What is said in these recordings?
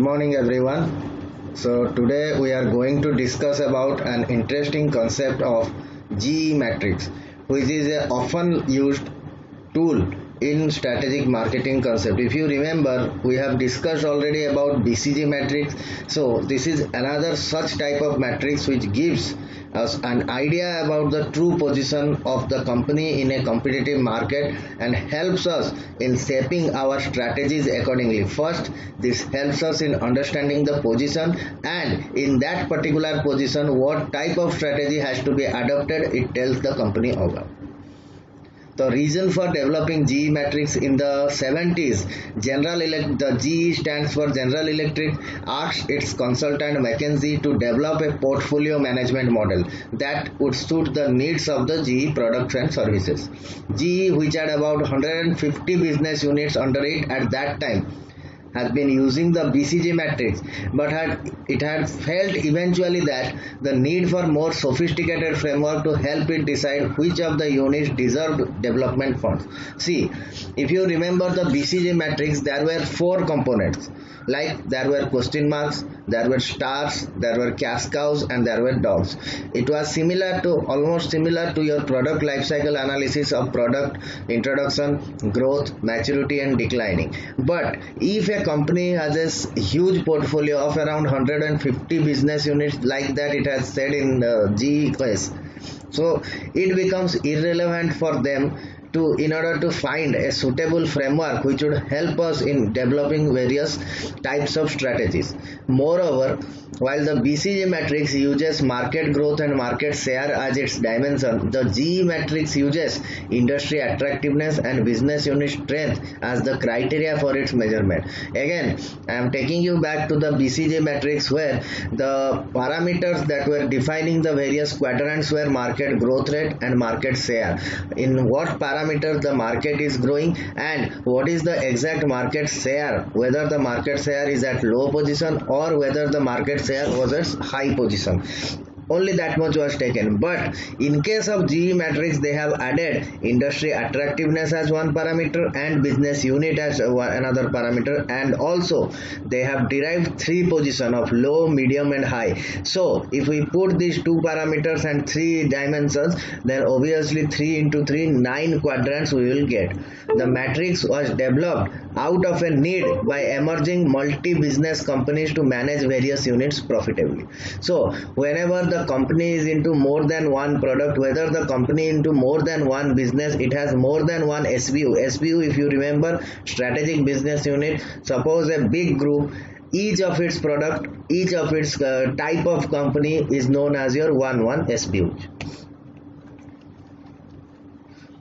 morning everyone. So today we are going to discuss about an interesting concept of GE matrix, which is a often used tool in strategic marketing concept. If you remember, we have discussed already about BCG matrix. So this is another such type of matrix which gives us an idea about the true position of the company in a competitive market and helps us in shaping our strategies accordingly. First, this helps us in understanding the position, and in that particular position what type of strategy has to be adopted, it tells the company about. The reason for developing GE matrix in the 70s, the GE stands for General Electric, asked its consultant McKinsey to develop a portfolio management model that would suit the needs of the GE products and services. GE, which had about 150 business units under it at that time, has been using the BCG matrix, but it had felt eventually that the need for more sophisticated framework to help it decide which of the units deserved development funds. See, if you remember the BCG matrix, there were four components. Like there were question marks, there were stars, there were cash cows, and there were dogs. It was almost similar to your product life cycle analysis of product introduction, growth, maturity, and declining. But if a company has a huge portfolio of around 150 business units, like that it has said in the GE case, so it becomes irrelevant for them in order to find a suitable framework which would help us in developing various types of strategies. Moreover, while the BCG matrix uses market growth and market share as its dimension, the GE matrix uses industry attractiveness and business unit strength as the criteria for its measurement. Again, I am taking you back to the BCG matrix, where the parameters that were defining the various quadrants were market growth rate and market share. In what parameters the market is growing and what is the exact market share, whether the market share is at low position or whether the market share was at high position. Only that much was taken. But in case of GE matrix, they have added industry attractiveness as one parameter and business unit as another parameter, and also they have derived three positions of low, medium, and high. So if we put these two parameters and three dimensions, then obviously 3 into 3, 9 quadrants we will get. The matrix was developed out of a need by emerging multi-business companies to manage various units profitably. So whenever the company is into more than one product, whether the company into more than one business, it has more than one SBU. SBU, if you remember, strategic business unit. Suppose a big group, each of its product, each of its type of company is known as your one SBU.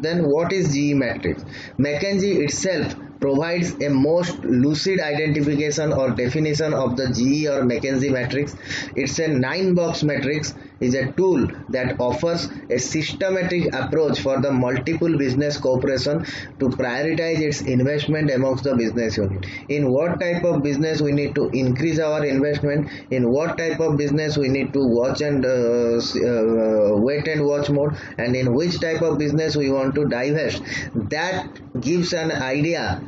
Then what is GE matrix? McKinsey itself provides a most lucid identification or definition of the GE or McKinsey matrix. It's a 9-box matrix, is a tool that offers a systematic approach for the multiple business corporation to prioritize its investment amongst the business unit. In what type of business we need to increase our investment, in what type of business we need to watch and wait and watch mode, and in which type of business we want to divest. That gives an idea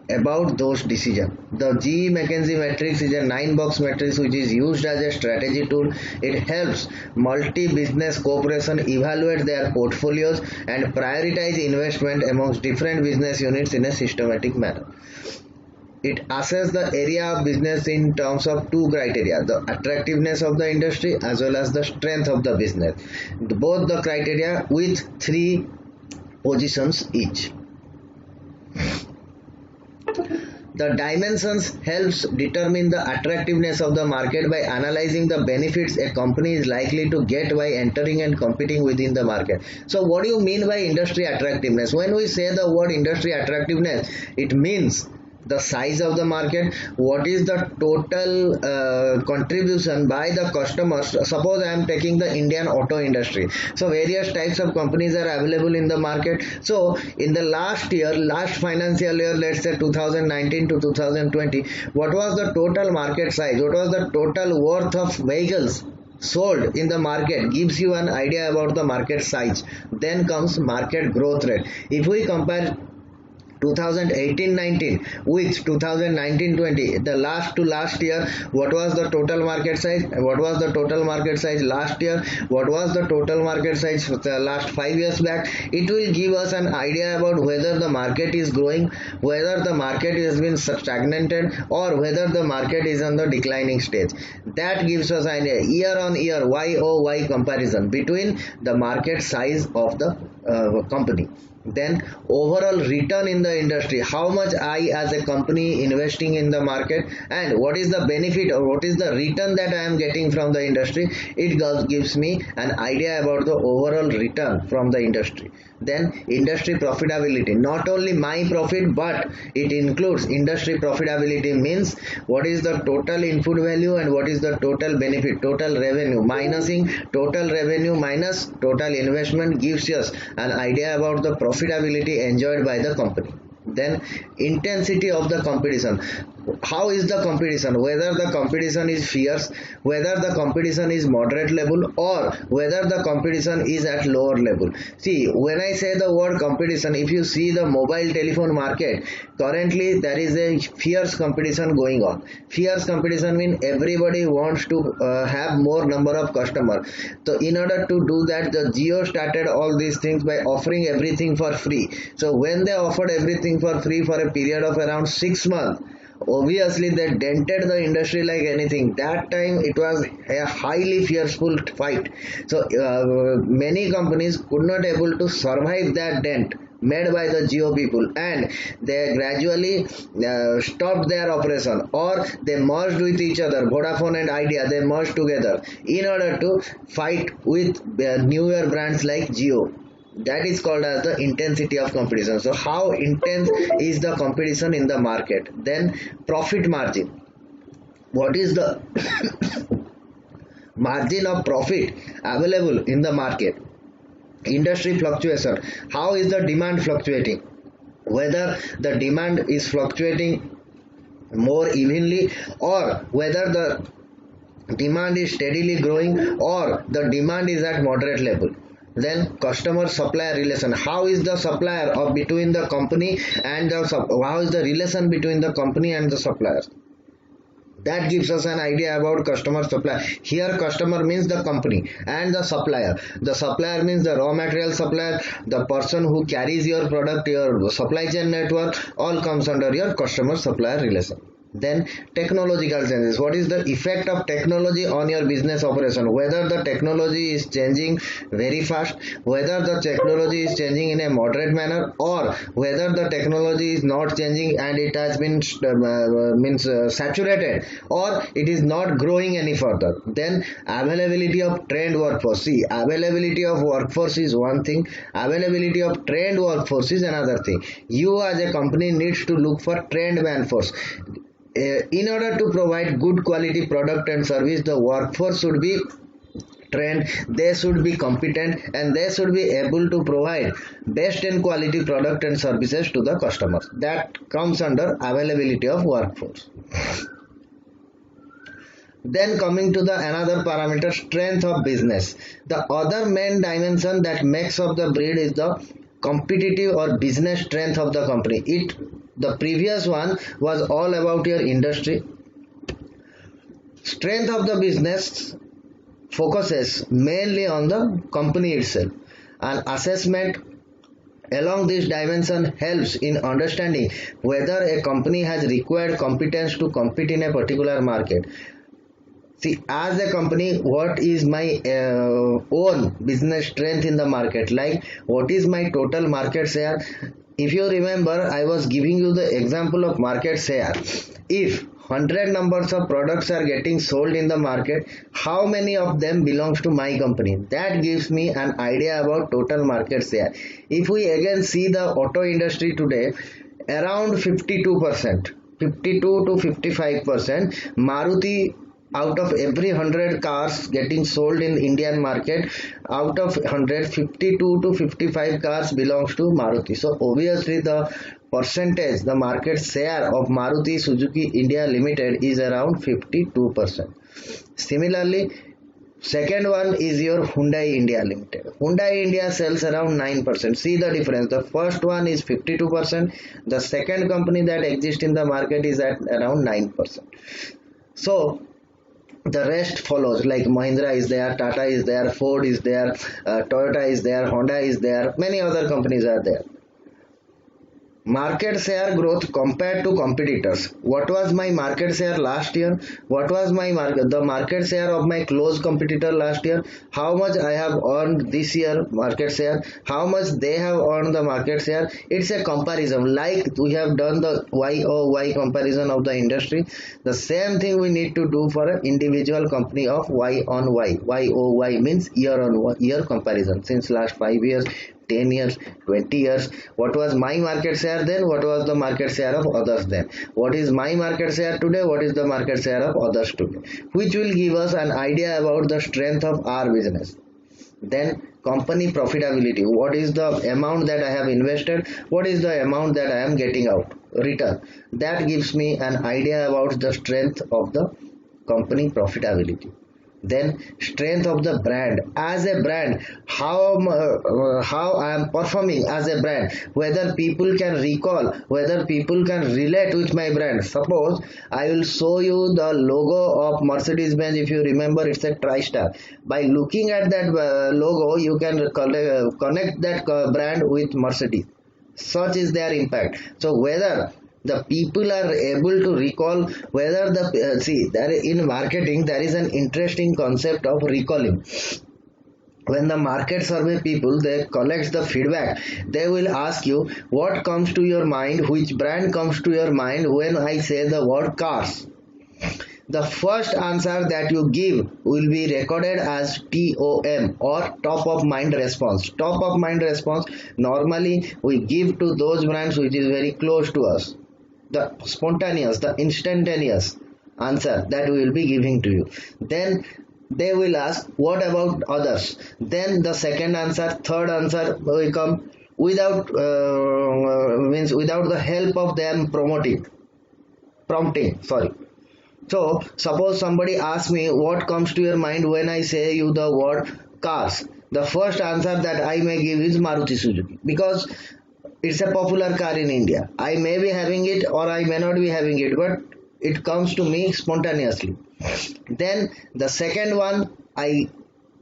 about those decisions. The GE McKinsey matrix is a 9-box matrix which is used as a strategy tool. It helps multi-business corporation evaluate their portfolios and prioritize investment amongst different business units in a systematic manner. It assesses the area of business in terms of two criteria: the attractiveness of the industry as well as the strength of the business. Both the criteria with 3 positions each. The dimensions helps determine the attractiveness of the market by analyzing the benefits a company is likely to get by entering and competing within the market. So what do you mean by industry attractiveness? When we say the word industry attractiveness, it means the size of the market, what is the total contribution by the customers. Suppose I am taking the Indian auto industry. So various types of companies are available in the market. So in the last financial year, let's say 2019 to 2020, what was the total market size? What was the total worth of vehicles sold in the market? Gives you an idea about the market size. Then comes market growth rate. If we compare 2018-19 with 2019-20, the last to last year, what was the total market size, what was the total market size last year, what was the total market size the last 5 years back. It will give us an idea about whether the market is growing, whether the market has been stagnated, or whether the market is on the declining stage. That gives us an idea year on year YOY comparison between the market size of the company. Then overall return in the industry, how much I as a company investing in the market, and what is the benefit or what is the return that I am getting from the industry. It gives me an idea about the overall return from the industry. Then industry profitability, not only my profit but it includes industry profitability, means what is the total input value and what is the total benefit, total revenue, minusing total revenue minus total investment gives us an idea about the profitability enjoyed by the company. Then intensity of the competition, how is the competition, whether the competition is fierce, whether the competition is moderate level, or whether the competition is at lower level. See, when I say the word competition, if you see the mobile telephone market, currently there is a fierce competition going on. Fierce competition means everybody wants to have more number of customers. So in order to do that, the Jio started all these things by offering everything for free. So when they offered everything for free for a period of around 6 months, obviously they dented the industry like anything. That time it was a highly fearful fight. So many companies could not able to survive that dent made by the Jio people, and they gradually stopped their operation, or they merged with each other. Vodafone and Idea, they merged together in order to fight with newer brands like Jio. That is called as the intensity of competition. So how intense is the competition in the market? Then profit margin, what is the margin of profit available in the market? Industry fluctuation, how is the demand fluctuating, whether the demand is fluctuating more evenly, or whether the demand is steadily growing, or the demand is at moderate level. Then customer supplier relation, how is the supplier of between the company and the how is the relation between the company and the suppliers. That gives us an idea about customer supplier. Here customer means the company, and the supplier. The supplier means the raw material supplier, the person who carries your product, your supply chain network, all comes under your customer supplier relation. Then technological changes, what is the effect of technology on your business operation, whether the technology is changing very fast, whether the technology is changing in a moderate manner, or whether the technology is not changing and it has been saturated, or it is not growing any further. Then availability of trained workforce. See, availability of workforce is one thing, availability of trained workforce is another thing. You as a company needs to look for trained manforce. In order to provide good quality product and service, the workforce should be trained, they should be competent, and they should be able to provide best and quality product and services to the customers. That comes under availability of workforce. Then coming to the another parameter, strength of business. The other main dimension that makes up the breed is the competitive or business strength of the company. The previous one was all about your industry. Strength of the business focuses mainly on the company itself. An assessment along this dimension helps in understanding whether a company has required competence to compete in a particular market. See, as a company, what is my own business strength in the market? Like, what is my total market share? If you remember, I was giving you the example of market share. If 100 numbers of products are getting sold in the market, how many of them belongs to my company? That gives me an idea about total market share. If we again see the auto industry today, around 52%, 52 to 55%, Maruti, out of every 100 cars getting sold in Indian market, out of 100, 52 to 55 cars belongs to Maruti. So obviously the percentage, the market share of Maruti Suzuki India Limited is around 52%. Similarly, Second one is your Hyundai India Limited. Hyundai India sells around 9%. See the difference. The first one is 52%. The second company that exists in the market is at around 9%. So the rest follows, like Mahindra is there, Tata is there, Ford is there, Toyota is there, Honda is there, many other companies are there. Market share growth compared to competitors. What was my market share last year? What was the market share of my close competitor last year? How much I have earned this year market share? How much they have earned the market share? It's a comparison, like we have done the YOY comparison of the industry. The same thing we need to do for an individual company of Y on Y. YOY means year on year comparison. Since last 5 years, 10 years, 20 years, what was my market share then, what was the market share of others then, what is my market share today, what is the market share of others today, which will give us an idea about the strength of our business. Then company profitability, what is the amount that I have invested, what is the amount that I am getting out, return. That gives me an idea about the strength of the company profitability. Then strength of the brand, as a brand, how I am performing as a brand, whether people can recall, whether people can relate with my brand. Suppose I will show you the logo of Mercedes-Benz. If you remember, it's a TriStar. By looking at that logo, you can connect that brand with Mercedes. Such is their impact. So whether the people are able to recall, whether the see, there in marketing there is an interesting concept of recalling. When the market survey people, they collect the feedback, they will ask you what comes to your mind, which brand comes to your mind when I say the word cars. The first answer that you give will be recorded as TOM, or top of mind response. Top of mind response, normally we give to those brands which is very close to us. The spontaneous, the instantaneous answer that we will be giving to you. Then they will ask what about others. Then the second answer, third answer will come without without the help of them prompting. Sorry. So suppose somebody asks me what comes to your mind when I say you the word cars. The first answer that I may give is Maruti Suzuki, because it's a popular car in India. I may be having it or I may not be having it, but it comes to me spontaneously. Then the second one, I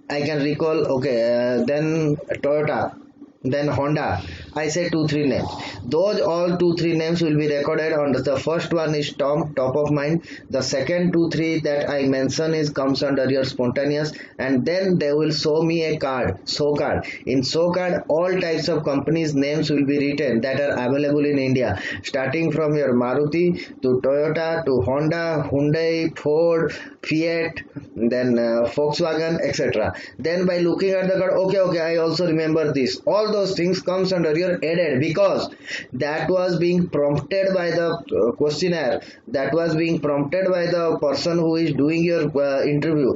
can recall, okay, then Toyota, then Honda. I say 2-3 names. Those all 2-3 names will be recorded on the first one is top of mind. The second 2-3 that I mention is comes under your spontaneous, and then they will show me a card, show card. In show card, all types of companies names will be written that are available in India, starting from your Maruti to Toyota to Honda, Hyundai, Ford, Fiat, then Volkswagen, etc. Then by looking at the card, okay, I also remember this. All those things comes under your added, because that was being prompted by the questionnaire, that was being prompted by the person who is doing your interview.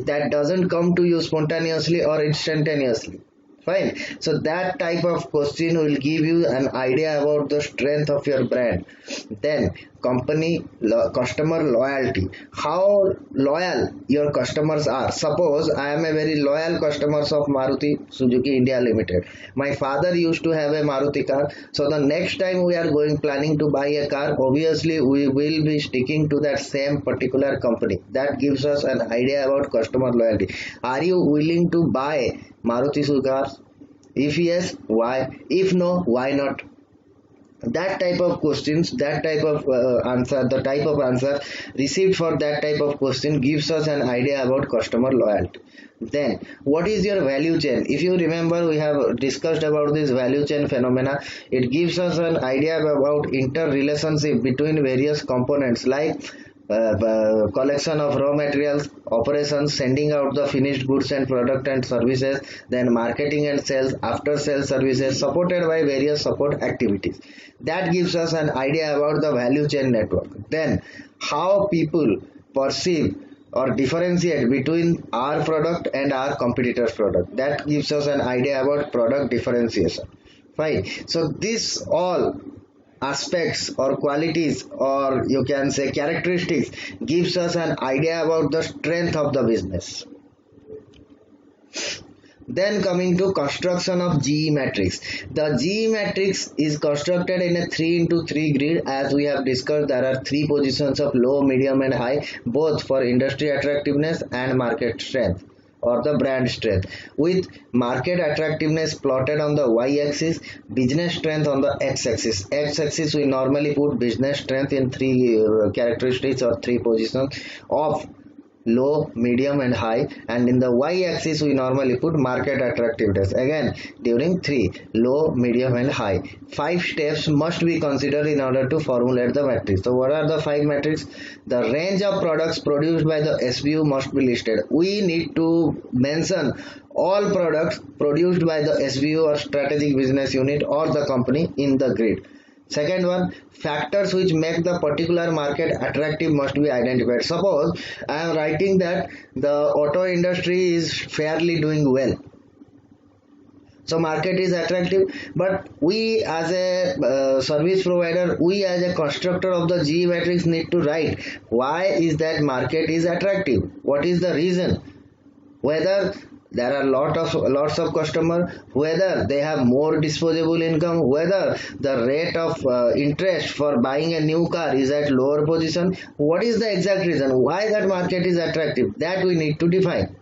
That doesn't come to you spontaneously or instantaneously. Fine. So that type of question will give you an idea about the strength of your brand. Then customer loyalty, how loyal your customers are. Suppose I am a very loyal customer of Maruti Suzuki India Limited. My father used to have a Maruti car, so the next time we are planning to buy a car, obviously we will be sticking to that same particular company. That gives us an idea about customer loyalty. Are you willing to buy Maruti Suzuki cars? If yes, why? If no, why not? That type of questions, that type of answer, the type of answer received for that type of question gives us an idea about customer loyalty. Then what is your value chain? If you remember, we have discussed about this value chain phenomena. It gives us an idea about interrelationship between various components, like collection of raw materials, operations, sending out the finished goods and product and services, then marketing and sales, after sales services, supported by various support activities. That gives us an idea about the value chain network. Then how people perceive or differentiate between our product and our competitor's product. That gives us an idea about product differentiation. Fine. So this all aspects or qualities, or you can say characteristics, gives us an idea about the strength of the business. Then coming to construction of GE matrix. The GE matrix is constructed in a 3 into 3 grid. As we have discussed, there are three positions of low, medium and high, both for industry attractiveness and market strength or the brand strength, with market attractiveness plotted on the y-axis, business strength on the x-axis. X-axis we normally put business strength in three characteristics or three positions of low, medium and high, and in the y-axis we normally put market attractiveness again during 3 low, medium and high. 5 steps must be considered in order to formulate the matrix. So what are the 5 matrices? The range of products produced by the SBU must be listed. We need to mention all products produced by the SBU or strategic business unit or the company in the grid. Second one, factors which make the particular market attractive must be identified. Suppose I am writing that the auto industry is fairly doing well. So market is attractive, but we as a service provider, we as a constructor of the GE matrix need to write why is that market is attractive. What is the reason? Whether there are lots of customers, whether they have more disposable income, whether the rate of interest for buying a new car is at lower position. What is the exact reason why that market is attractive? That we need to define.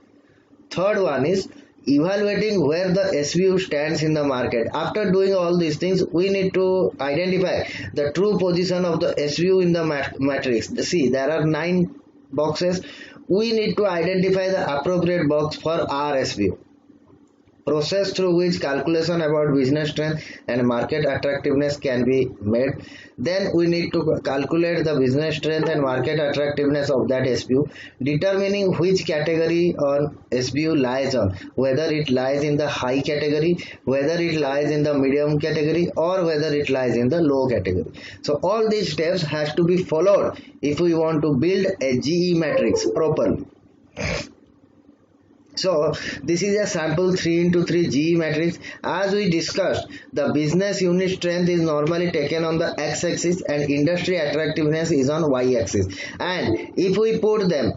Third one is evaluating where the SBU stands in the market. After doing all these things, we need to identify the true position of the SBU in the matrix. See, there are 9 boxes. We need to identify the appropriate box for our SBU. Process through which calculation about business strength and market attractiveness can be made. Then we need to calculate the business strength and market attractiveness of that SBU, determining which category or SBU lies on, whether it lies in the high category, whether it lies in the medium category, or whether it lies in the low category. So all these steps has to be followed if we want to build a GE matrix properly. So this is a sample 3 into 3 GE matrix. As we discussed, the business unit strength is normally taken on the x-axis and industry attractiveness is on y-axis. And if we put them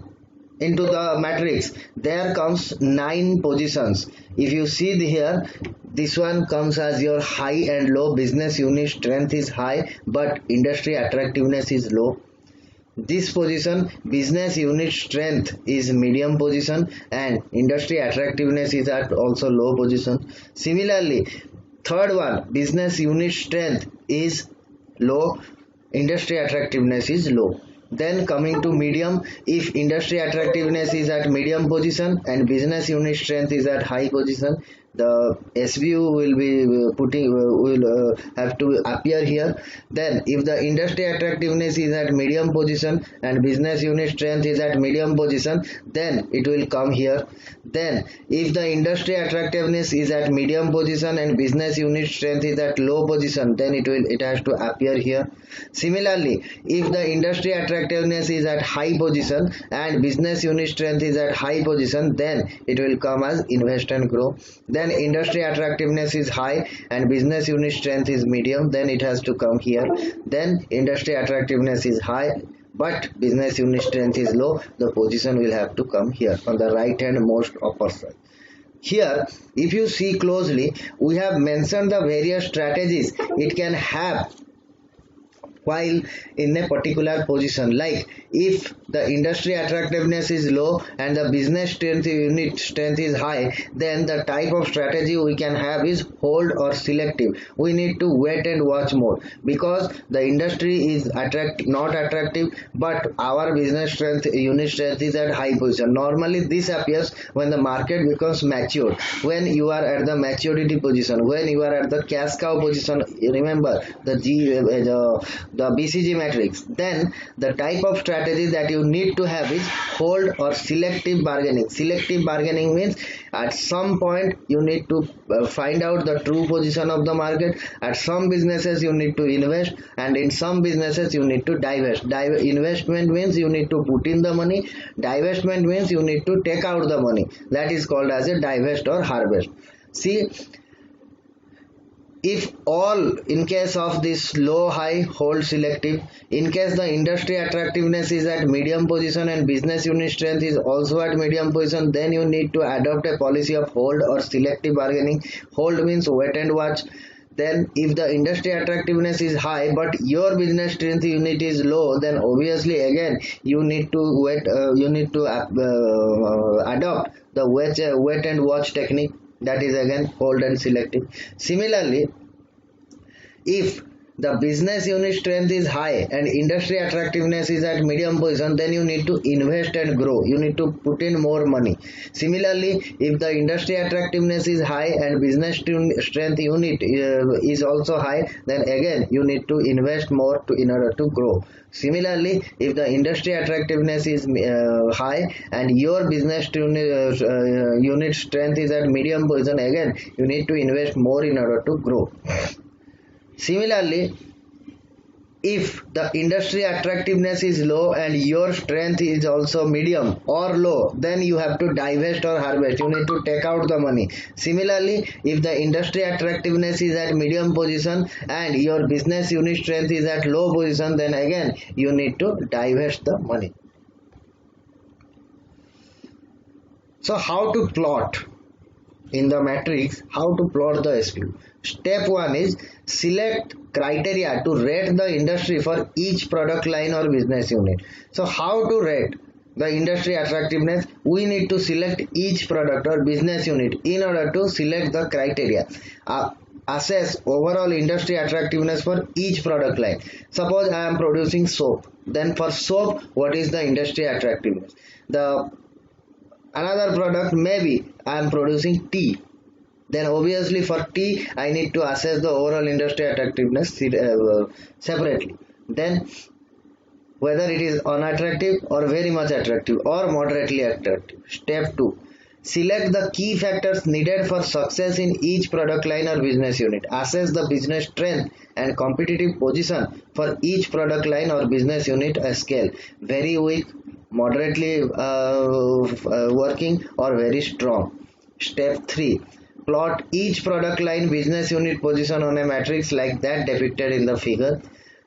into the matrix, there comes 9 positions. If you see here, this one comes as your high and low. Business unit strength is high, but industry attractiveness is low. This position, business unit strength is medium position and industry attractiveness is at also low position. Similarly, third one, business unit strength is low, industry attractiveness is low. Then coming to medium, if industry attractiveness is at medium position and business unit strength is at high position, the SBU will be have to appear here. Then if the industry attractiveness is at medium position and business unit strength is at medium position, then it will come here. Then if the industry attractiveness is at medium position and business unit strength is at low position, then it has to appear here. Similarly, if the industry attractiveness is at high position and business unit strength is at high position, then it will come as invest and grow. Then industry attractiveness is high and business unit strength is medium, then it has to come here. Then industry attractiveness is high but business unit strength is low, the position will have to come here on the right hand most upper side. Here, if you see closely, we have mentioned the various strategies it can have while in a particular position. Like if the industry attractiveness is low and the business strength unit strength is high, then the type of strategy we can have is hold or selective. We need to wait and watch more because the industry is not attractive, but our business strength unit strength is at high position. Normally this appears when the market becomes mature, when you are at the maturity position, when you are at the cash cow position. Remember the BCG matrix. Then the type of strategy that you need to have is hold or selective bargaining. Selective bargaining means at some point you need to find out the true position of the market. At some businesses you need to invest and in some businesses you need to divest. Investment means you need to put in the money. Divestment means you need to take out the money. That is called as a divest or harvest. See, if all in case of this low high hold selective, in case the industry attractiveness is at medium position and business unit strength is also at medium position, then you need to adopt a policy of hold or selective bargaining. Hold means wait and watch. Then if the industry attractiveness is high but your business strength unit is low, then obviously again you need to adopt the wait and watch technique, that is again hold and selective. Similarly, if the business unit strength is high and industry attractiveness is at medium position, then you need to invest and grow. You need to put in more money. Similarly, if the industry attractiveness is high and business strength unit is also high, then again you need to invest more in order to grow. Similarly, if the industry attractiveness is high and your business unit strength is at medium position, again you need to invest more in order to grow. Similarly, if the industry attractiveness is low and your strength is also medium or low, then you have to divest or harvest. You need to take out the money. Similarly, if the industry attractiveness is at medium position and your business unit strength is at low position, then again you need to divest the money. So how to plot in the matrix, how to plot the SBU? Step 1 is select criteria to rate the industry for each product line or business unit. So how to rate the industry attractiveness? We need to select each product or business unit in order to select the criteria. Assess overall industry attractiveness for each product line. Suppose I am producing soap. Then for soap, what is the industry attractiveness? Another product, maybe I am producing tea. Then obviously for tea, I need to assess the overall industry attractiveness separately. Then whether it is unattractive or very much attractive or moderately attractive. Step 2. Select the key factors needed for success in each product line or business unit. Assess the business strength and competitive position for each product line or business unit scale. Very weak, moderately working, or very strong. Step 3. Plot each product line business unit position on a matrix like that depicted in the figure.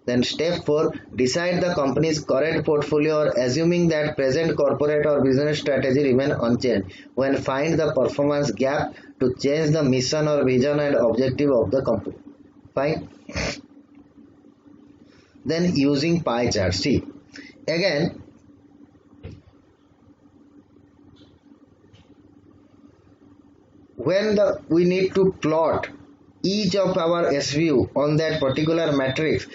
Then step 4. Decide the company's current portfolio or assuming that present corporate or business strategy remain unchanged. When find the performance gap to change the mission or vision and objective of the company. Fine. Then using pie chart. See, again when we need to plot each of our SVU on that particular matrix,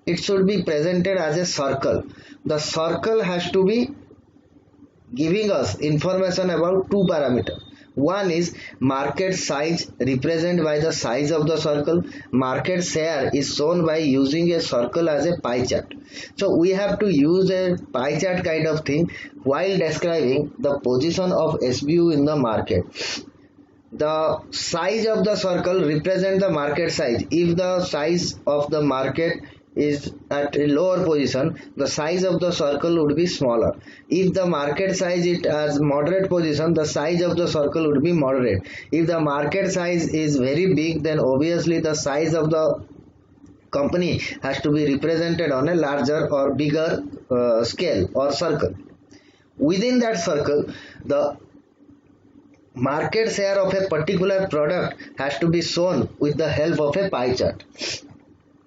it should be presented as a circle. The circle has to be giving us information about two parameters. One is market size, represented by the size of the circle. Market share is shown by using a circle as a pie chart. So we have to use a pie chart kind of thing while describing the position of SBU in the market. The size of the circle represents the market size. If the size of the market is at a lower position, the size of the circle would be smaller. If the market size is as moderate position, the size of the circle would be moderate. If the market size is very big, then obviously the size of the company has to be represented on a larger or bigger scale or circle. Within that circle, the market share of a particular product has to be shown with the help of a pie chart.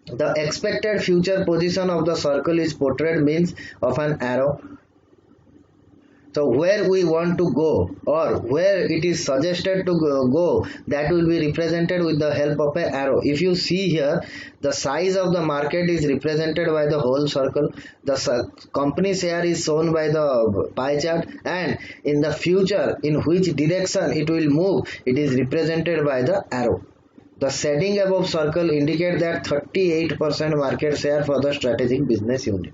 The expected future position of the circle is portrayed means of an arrow. So where we want to go or where it is suggested to go, that will be represented with the help of an arrow. If you see here, the size of the market is represented by the whole circle. The company share is shown by the pie chart, and in the future in which direction it will move, it is represented by the arrow. The shading above circle indicates that 38% market share for the strategic business unit.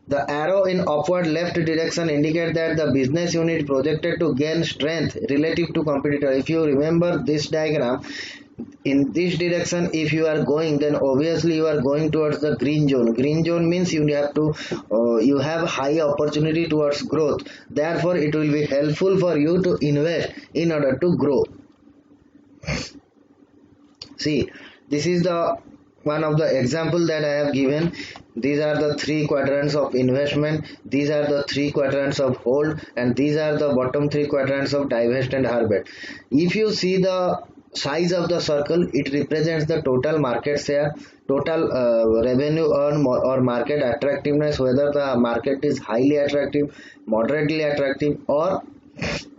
The arrow in upward left direction indicates that the business unit projected to gain strength relative to competitor. If you remember this diagram, in this direction if you are going, then obviously you are going towards the green zone. Green zone means you have high opportunity towards growth. Therefore, it will be helpful for you to invest in order to grow. See, this is the one of the example that I have given. These are the three quadrants of investment, these are the three quadrants of hold, and these are the bottom three quadrants of divest and harvest. If you see the size of the circle, it represents the total market share, total revenue earned or market attractiveness, whether the market is highly attractive, moderately attractive, or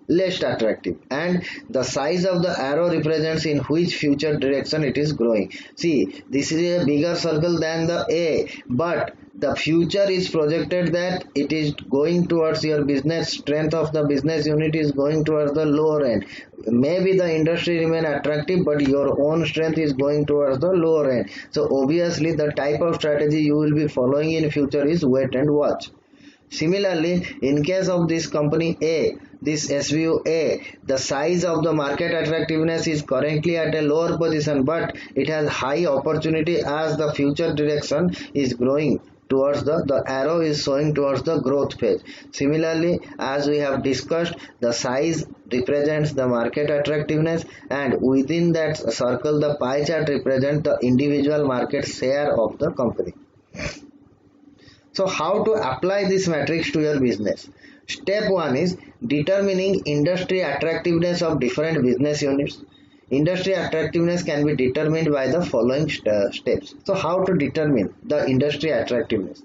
less attractive, and the size of the arrow represents in which future direction it is growing. See, this is a bigger circle than the A, but the future is projected that it is going towards your business strength of the business unit is going towards the lower end. Maybe the industry remain attractive, but your own strength is going towards the lower end. So obviously the type of strategy you will be following in future is wait and watch. Similarly, in case of this company A, this SVU A, the size of the market attractiveness is currently at a lower position, but it has high opportunity as the future direction is growing towards the arrow is showing towards the growth phase. Similarly, as we have discussed, the size represents the market attractiveness, and within that circle the pie chart represents the individual market share of the company. So how to apply this matrix to your business? Step 1 is determining industry attractiveness of different business units. Industry attractiveness can be determined by the following steps. So how to determine the industry attractiveness?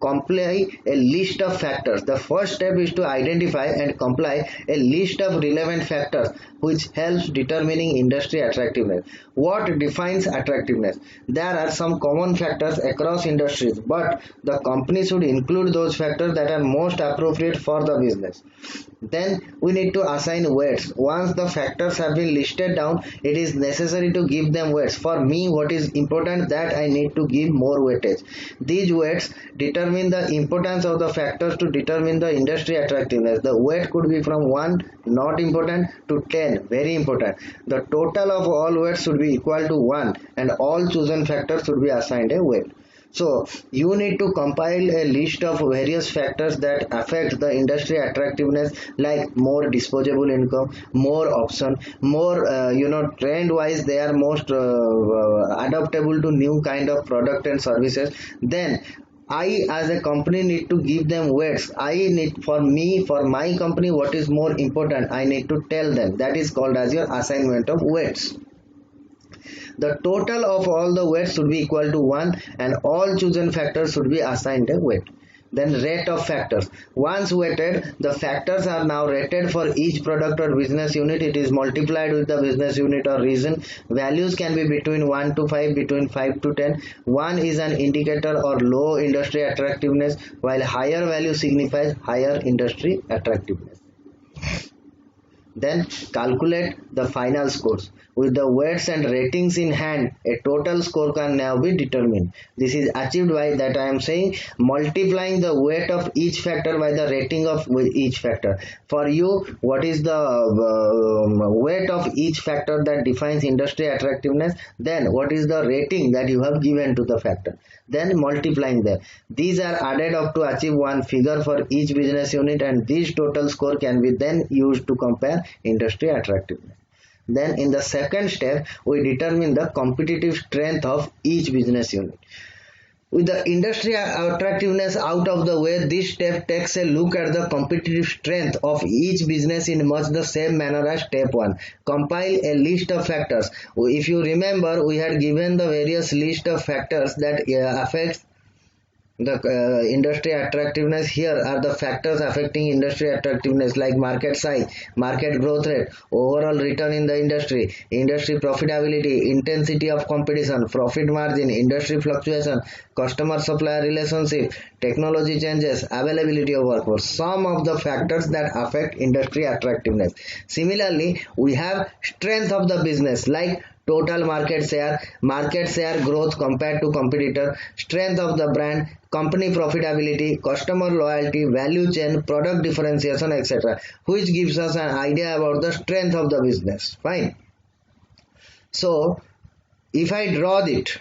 Comply a list of factors. The first step is to identify and comply a list of relevant factors which helps determining industry attractiveness. What defines attractiveness? There are some common factors across industries, but the company should include those factors that are most appropriate for the business. Then we need to assign weights. Once the factors have been listed down, it is necessary to give them weights. For me, what is important, that I need to give more weightage. These weights determine the importance of the factors to determine the industry attractiveness. The weight could be from 1 not important to 10 very important. The total of all weights should be equal to 1, and all chosen factors should be assigned a weight. So you need to compile a list of various factors that affect the industry attractiveness, like more disposable income, more option, more trend wise they are most adaptable to new kind of product and services. Then I as a company need to give them weights. I need, for my company, what is more important, I need to tell them. That is called as your assignment of weights. The total of all the weights should be equal to 1, and all chosen factors should be assigned a weight. Then rate of factors. Once weighted, the factors are now rated for each product or business unit. It is multiplied with the business unit or region. Values can be between 1 to 5, between 5 to 10. 1 is an indicator or low industry attractiveness, while higher value signifies higher industry attractiveness. Then calculate the final scores. With the weights and ratings in hand, a total score can now be determined. This is achieved by, that I am saying, multiplying the weight of each factor by the rating of each factor. For you, what is the weight of each factor that defines industry attractiveness? Then what is the rating that you have given to the factor? Then multiplying them. These are added up to achieve one figure for each business unit, and this total score can be then used to compare industry attractiveness. Then in the second step, we determine the competitive strength of each business unit. With the industry attractiveness out of the way, this step takes a look at the competitive strength of each business in much the same manner as step 1. Compile a list of factors. If you remember, we had given the various list of factors that affect the industry attractiveness. Here are the factors affecting industry attractiveness, like market size, market growth rate, overall return in the industry, industry profitability, intensity of competition, profit margin, industry fluctuation, customer supplier relationship, technology changes, availability of workforce. Some of the factors that affect industry attractiveness. Similarly, we have strength of the business, like total market share growth compared to competitor, strength of the brand, company profitability, customer loyalty, value chain, product differentiation, etc., which gives us an idea about the strength of the business. Fine. So if I draw it,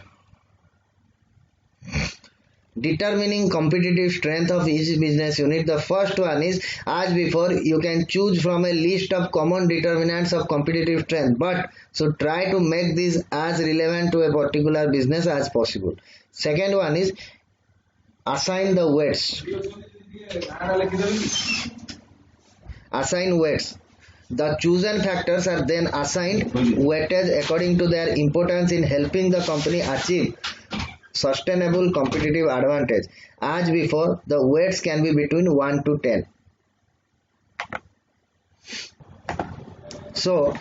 Determining competitive strength of each business unit. The first one is, as before, you can choose from a list of common determinants of competitive strength, but so try to make this as relevant to a particular business as possible. Second one is, assign the weights. Assign weights. The chosen factors are then assigned weightage according to their importance in helping the company achieve sustainable competitive advantage. As before, the weights can be between 1 to 10. So,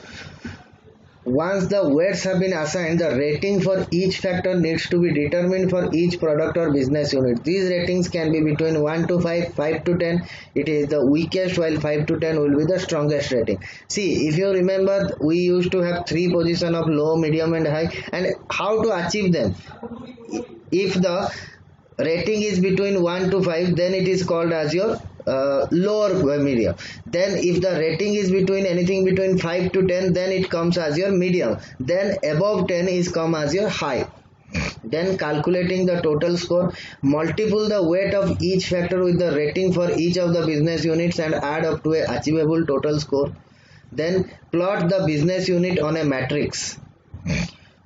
once the weights have been assigned, the rating for each factor needs to be determined for each product or business unit. These ratings can be between 1 to 5, 5 to 10. It is the weakest, while 5 to 10 will be the strongest rating. See, if you remember, we used to have 3 positions of low, medium and high, and how to achieve them. If the rating is between 1 to 5, then it is called as your lower medium. Then if the rating is between anything between 5 to 10, then it comes as your medium. Then above 10 is come as your high. Then calculating the total score, multiple the weight of each factor with the rating for each of the business units and add up to a achievable total score. Then plot the business unit on a matrix.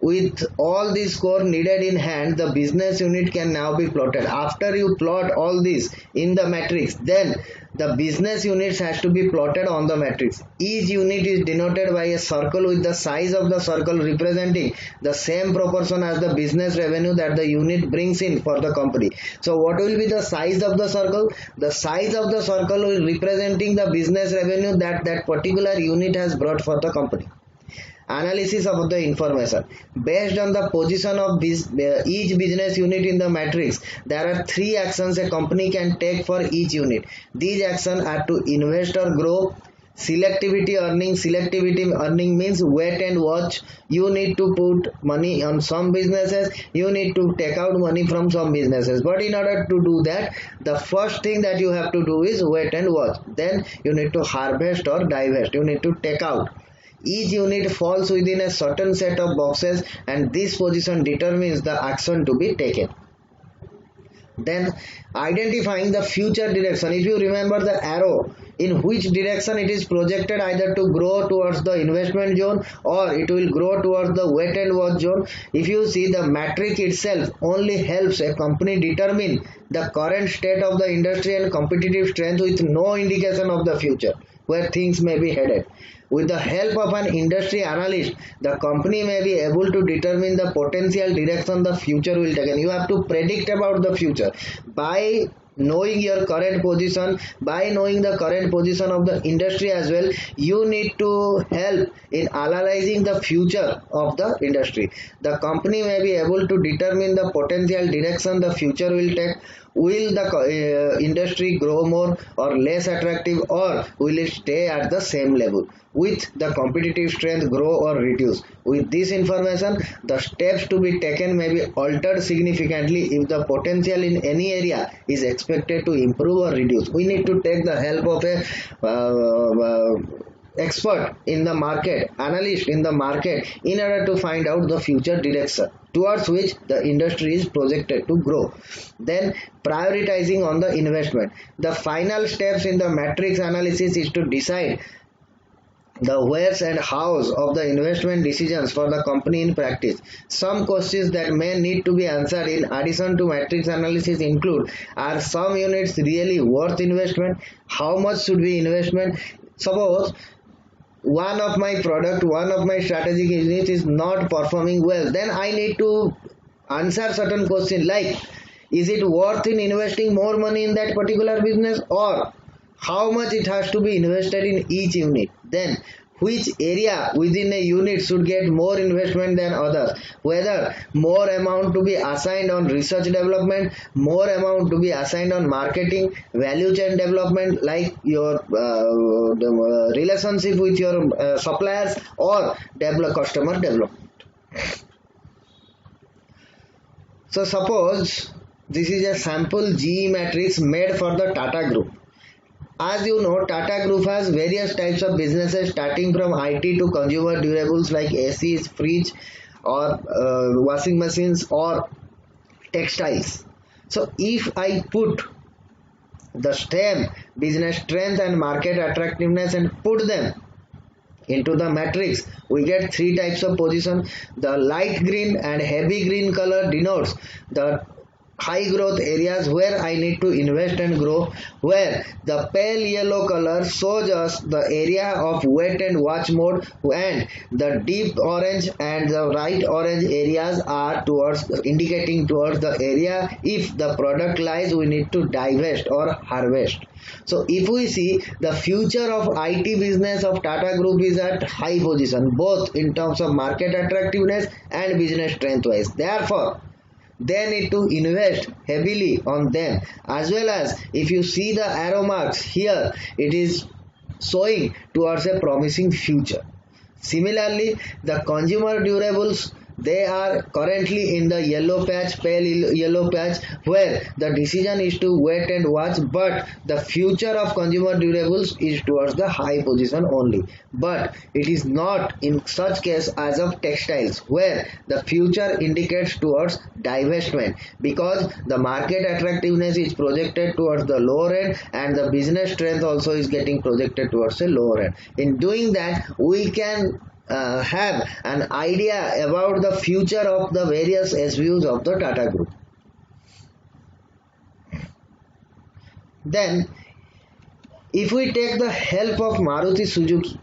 With all the score needed in hand, the business unit can now be plotted. After you plot all this in the matrix, then the business units has to be plotted on the matrix. Each unit is denoted by a circle with the size of the circle representing the same proportion as the business revenue that the unit brings in for the company. So what will be the size of the circle? The size of the circle will representing the business revenue that that particular unit has brought for the company. Analysis of the information. Based on the position of each business unit in the matrix, there are 3 actions a company can take for each unit. These actions are to invest or grow, selectivity earning. Selectivity earning means wait and watch. You need to put money on some businesses, you need to take out money from some businesses, but in order to do that, the first thing that you have to do is wait and watch. Then you need to harvest or divest, you need to take out. Each unit falls within a certain set of boxes and this position determines the action to be taken. Then identifying the future direction. If you remember the arrow, in which direction it is projected, either to grow towards the investment zone or it will grow towards the wait and watch zone. If you see, the matrix itself only helps a company determine the current state of the industry and competitive strength with no indication of the future, where things may be headed. With the help of an industry analyst, the company may be able to determine the potential direction the future will take. And you have to predict about the future by knowing your current position, by knowing the current position of the industry as well. You need to help in analyzing the future of the industry. The company may be able to determine the potential direction the future will take. Will the industry grow more or less attractive, or will it stay at the same level? With the competitive strength grow or reduce? With this information, the steps to be taken may be altered significantly if the potential in any area is expected to improve or reduce. We need to take the help of a expert in the market, analyst in the market, in order to find out the future direction towards which the industry is projected to grow. Then prioritizing on the investment. The final steps in the matrix analysis is to decide the wheres and hows of the investment decisions for the company in practice. Some questions that may need to be answered in addition to matrix analysis include: are some units really worth investment? How much should be investment? Suppose one of my product, one of my strategic unit is not performing well, then I need to answer certain question like, is it worth in investing more money in that particular business, or how much it has to be invested in each unit? Then which area within a unit should get more investment than others, whether more amount to be assigned on research development, more amount to be assigned on marketing, value chain development like your relationship with your suppliers, or customer development. So suppose this is a sample GE matrix made for the Tata Group. As you know, Tata Group has various types of businesses starting from IT to consumer durables like ACs, fridge or washing machines or textiles. So if I put the stem, business strength and market attractiveness and put them into the matrix, we get three types of position. The light green and heavy green color denotes the high growth areas where I need to invest and grow, where the pale yellow color shows us the area of wait and watch mode, and the deep orange and the bright orange areas are towards indicating towards the area if the product lies we need to divest or harvest. So if we see, the future of IT business of Tata Group is at high position both in terms of market attractiveness and business strength wise. Therefore they need to invest heavily on them, as well as if you see the arrow marks here, it is showing towards a promising future. Similarly, the consumer durables, they are currently in the yellow patch, pale yellow patch, where the decision is to wait and watch, but the future of consumer durables is towards the high position only. But it is not in such case as of textiles, where the future indicates towards divestment, because the market attractiveness is projected towards the lower end and the business strength also is getting projected towards the lower end. In doing that, we can have an idea about the future of the various SBUs of the Tata Group. Then, if we take the help of Maruti Suzuki,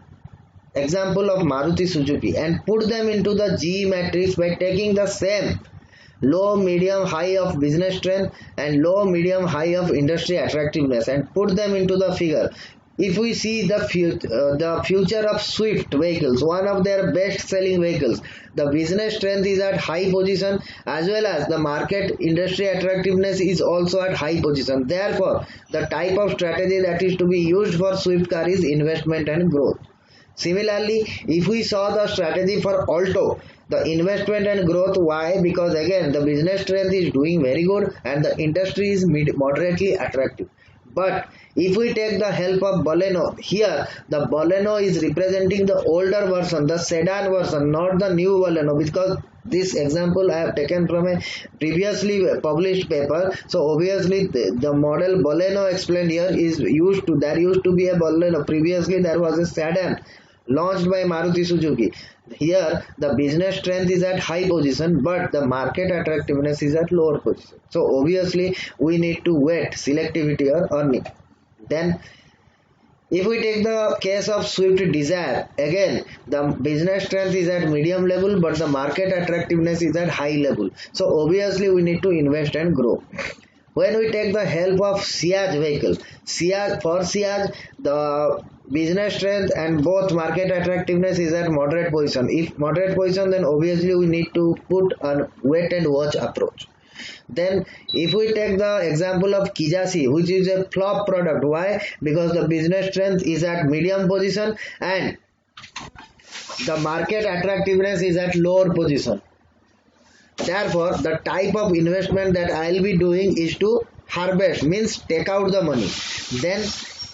example of Maruti Suzuki, and put them into the GE matrix by taking the same low, medium, high of business strength and low, medium, high of industry attractiveness and put them into the figure. If we see the future of Swift vehicles, one of their best selling vehicles, the business strength is at high position as well as the market industry attractiveness is also at high position. Therefore, the type of strategy that is to be used for Swift car is investment and growth. Similarly, if we saw the strategy for Alto, the investment and growth, why? Because again the business strength is doing very good and the industry is moderately attractive. But if we take the help of Baleno, here the Baleno is representing the older version, the sedan version, not the new Baleno, because this example I have taken from a previously published paper. So obviously the model Baleno explained here is there used to be a Baleno. Previously there was a sedan launched by Maruti Suzuki. Here the business strength is at high position but the market attractiveness is at lower position. So obviously we need to wait selectivity or earning. Then if we take the case of Swift Desire, again the business strength is at medium level but the market attractiveness is at high level. So obviously we need to invest and grow. When we take the help of Ciaz vehicle, for Ciaz the business strength and both market attractiveness is at moderate position. If moderate position, then obviously we need to put a wait and watch approach. Then if we take the example of Kijasi, which is a flop product, why? Because the business strength is at medium position and the market attractiveness is at lower position. Therefore, the type of investment that I will be doing is to harvest, means take out the money. Then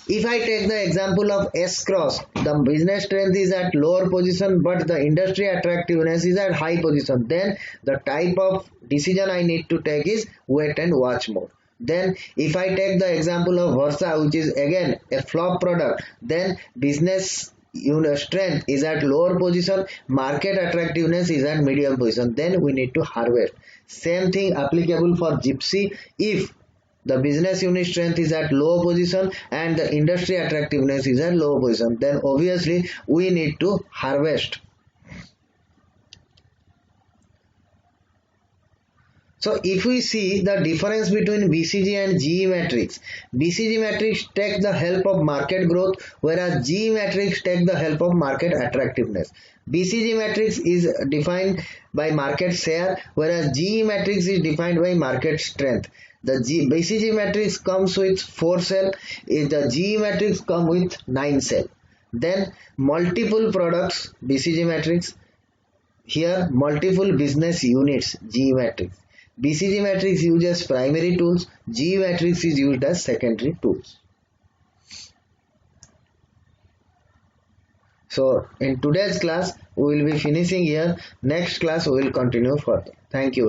if I take the example of S-Cross, the business strength is at lower position but the industry attractiveness is at high position. Then the type of decision I need to take is wait and watch mode. Then if I take the example of Versa, which is again a flop product, then business strength is at lower position, market attractiveness is at medium position, then we need to harvest. Same thing applicable for Gypsy. If the business unit strength is at low position and the industry attractiveness is at low position, then obviously we need to harvest. So if we see the difference between BCG and GE matrix, BCG matrix take the help of market growth, whereas GE matrix take the help of market attractiveness. BCG matrix is defined by market share, whereas GE matrix is defined by market strength. The BCG matrix comes with 4 cells, the GE matrix comes with 9 cells. Then multiple products, BCG matrix, here multiple business units, GE matrix. BCG matrix uses primary tools, GE matrix is used as secondary tools. So in today's class we will be finishing here. Next class we will continue further. Thank you.